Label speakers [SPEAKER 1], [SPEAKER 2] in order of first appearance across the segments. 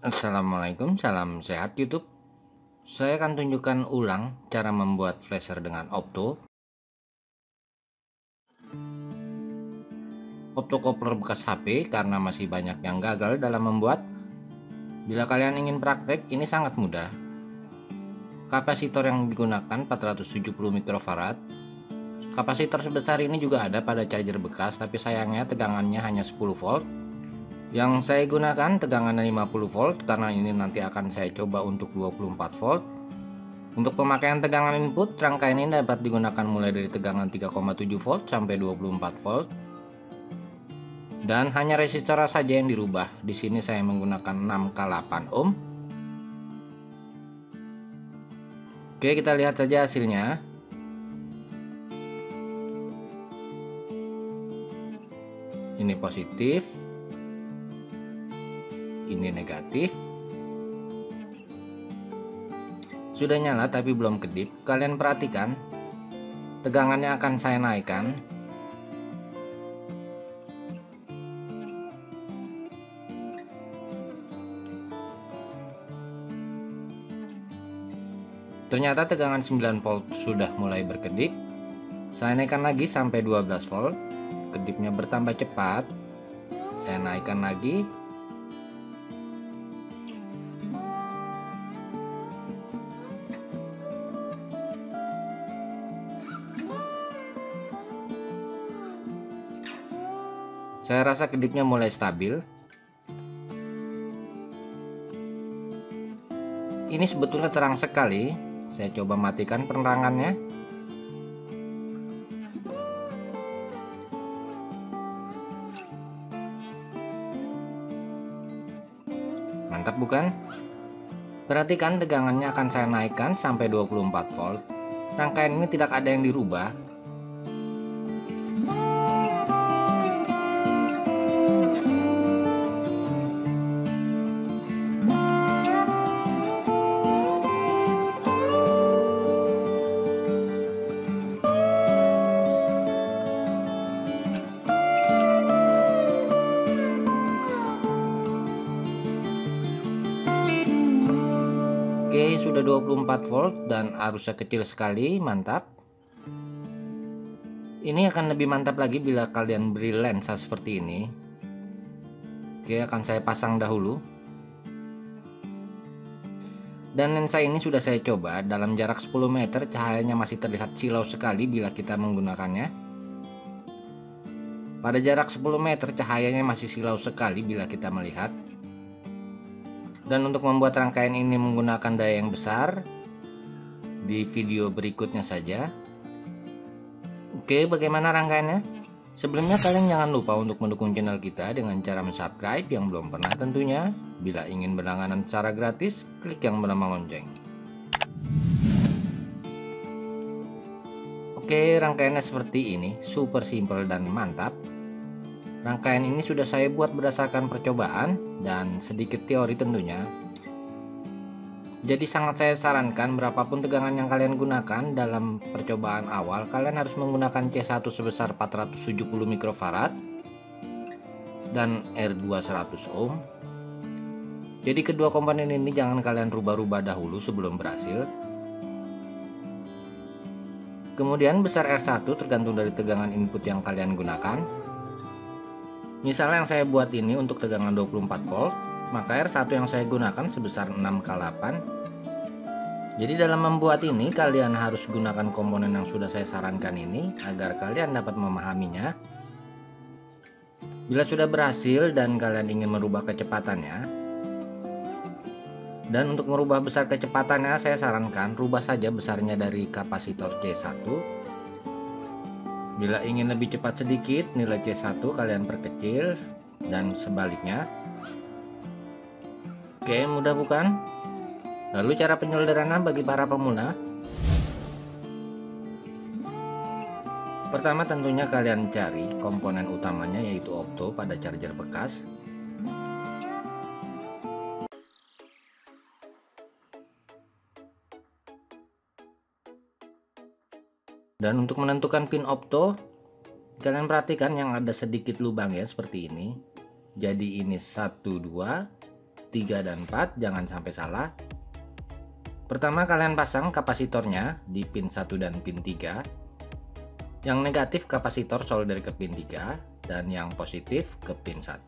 [SPEAKER 1] Assalamualaikum, salam sehat YouTube. Saya akan tunjukkan ulang cara membuat flasher dengan opto. Optocoupler bekas HP karena masih banyak yang gagal dalam membuat. Bila kalian ingin praktek, ini sangat mudah. Kapasitor yang digunakan 470 mikrofarad. Kapasitor sebesar ini juga ada pada charger bekas, tapi sayangnya tegangannya hanya 10 volt. Yang saya gunakan tegangannya 50 volt karena ini nanti akan saya coba untuk 24 volt. Untuk pemakaian tegangan input, rangkaian ini dapat digunakan mulai dari tegangan 3,7 volt sampai 24 volt. Dan hanya resistor saja yang dirubah. Di sini saya menggunakan 6K8 ohm. Oke, kita lihat saja hasilnya. Ini positif. Ini negatif. Sudah nyala tapi belum kedip. Kalian perhatikan, tegangannya akan saya naikkan. Ternyata tegangan 9 volt sudah mulai berkedip. Saya naikkan lagi sampai 12 volt. Kedipnya bertambah cepat. Saya naikkan lagi. Saya rasa kedipnya mulai stabil. Ini sebetulnya terang sekali. Saya coba matikan penerangannya. Mantap bukan? Perhatikan tegangannya akan saya naikkan sampai 24 volt. Rangkaian ini tidak ada yang dirubah. Oke, sudah 24 volt dan arusnya kecil sekali, mantap. Ini akan lebih mantap lagi bila kalian beri lensa seperti ini. Oke, akan saya pasang dahulu. Dan lensa ini sudah saya coba, dalam jarak 10 meter cahayanya masih terlihat silau sekali bila kita menggunakannya. Pada jarak 10 meter cahayanya masih silau sekali bila kita melihat. Dan untuk membuat rangkaian ini menggunakan daya yang besar, di video berikutnya saja. Oke, bagaimana rangkaiannya? Sebelumnya kalian jangan lupa untuk mendukung channel kita dengan cara subscribe yang belum pernah tentunya. Bila ingin berlangganan secara gratis, klik yang bernama lonceng. Oke, rangkaiannya seperti ini, super simple dan mantap. Rangkaian ini sudah saya buat berdasarkan percobaan dan sedikit teori tentunya. Jadi sangat saya sarankan berapapun tegangan yang kalian gunakan dalam percobaan awal, kalian harus menggunakan C1 sebesar 470 mikrofarad dan R2 100 ohm. Jadi kedua komponen ini jangan kalian rubah-rubah dahulu sebelum berhasil. Kemudian besar R1 tergantung dari tegangan input yang kalian gunakan. Misalnya yang saya buat ini untuk tegangan 24 volt, maka R1 yang saya gunakan sebesar 6K8. Jadi dalam membuat ini kalian harus gunakan komponen yang sudah saya sarankan ini agar kalian dapat memahaminya. Bila sudah berhasil dan kalian ingin merubah kecepatannya, dan untuk merubah besar kecepatannya saya sarankan rubah saja besarnya dari kapasitor C1. Bila ingin lebih cepat sedikit, nilai C1 kalian perkecil dan sebaliknya. Oke, mudah bukan? Lalu cara penyolderannya bagi para pemula. Pertama tentunya kalian cari komponen utamanya yaitu opto pada charger bekas. Dan untuk menentukan pin opto, kalian perhatikan yang ada sedikit lubang ya seperti ini. Jadi ini 1, 2, 3 dan 4, jangan sampai salah. Pertama kalian pasang kapasitornya di pin 1 dan pin 3. Yang negatif kapasitor solder ke pin 3 dan yang positif ke pin 1.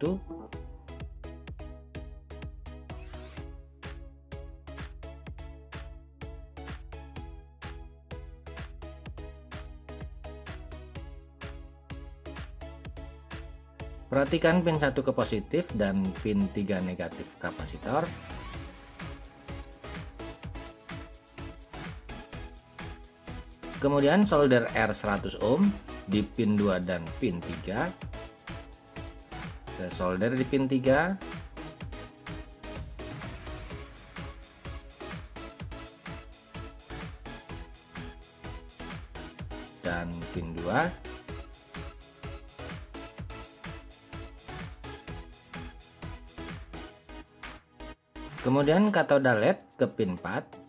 [SPEAKER 1] Perhatikan pin 1 ke positif dan pin 3 negatif kapasitor. Kemudian solder R 100 ohm di pin 2 dan pin 3. Saya solder di pin 3. Dan pin 2. Kemudian katoda LED ke pin 4.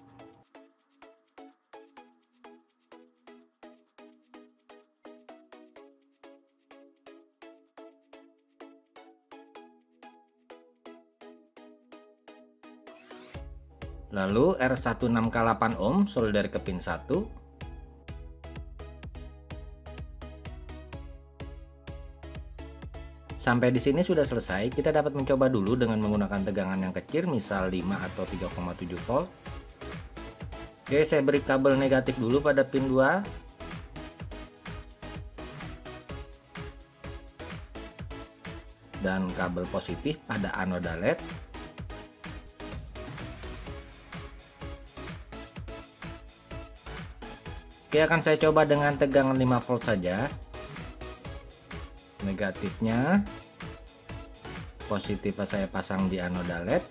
[SPEAKER 1] Lalu R16K8 ohm solder ke pin 1. Sampai di sini sudah selesai. Kita dapat mencoba dulu dengan menggunakan tegangan yang kecil, misal 5 atau 3,7 volt. Oke, saya beri kabel negatif dulu pada pin 2. Dan kabel positif pada anoda LED. Oke, akan saya coba dengan tegangan 5 volt saja. Negatifnya, positif saya pasang di anoda LED.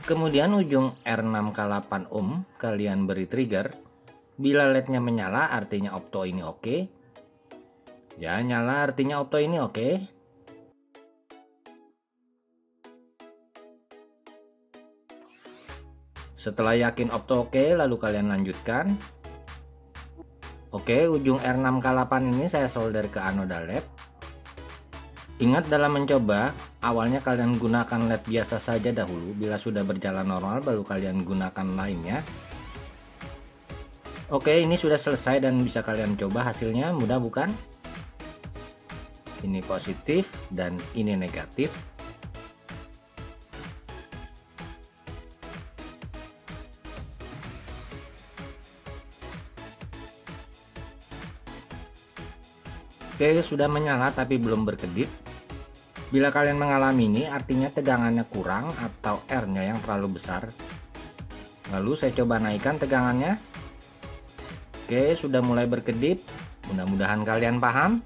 [SPEAKER 1] Kemudian ujung R6K8 ohm kalian beri trigger. Bila LED-nya menyala artinya opto ini oke. Ya, nyala artinya opto ini oke. Setelah yakin opto oke, lalu kalian lanjutkan. Oke, ujung R6K8 ini saya solder ke anoda LED. Ingat dalam mencoba, awalnya kalian gunakan LED biasa saja dahulu. Bila sudah berjalan normal, baru kalian gunakan lainnya. Oke, ini sudah selesai dan bisa kalian coba hasilnya. Mudah bukan? Ini positif dan ini negatif. Oke, sudah menyala tapi belum berkedip. Bila kalian mengalami ini, artinya tegangannya kurang atau R-nya yang terlalu besar. Lalu saya coba naikkan tegangannya. Oke, sudah mulai berkedip. Mudah-mudahan kalian paham.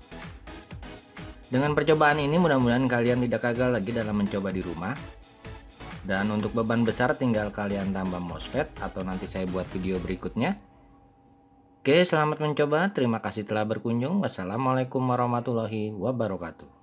[SPEAKER 1] Dengan percobaan ini, mudah-mudahan kalian tidak gagal lagi dalam mencoba di rumah. Dan untuk beban besar, tinggal kalian tambah MOSFET atau nanti saya buat video berikutnya. Oke, selamat mencoba. Terima kasih telah berkunjung. Wassalamualaikum warahmatullahi wabarakatuh.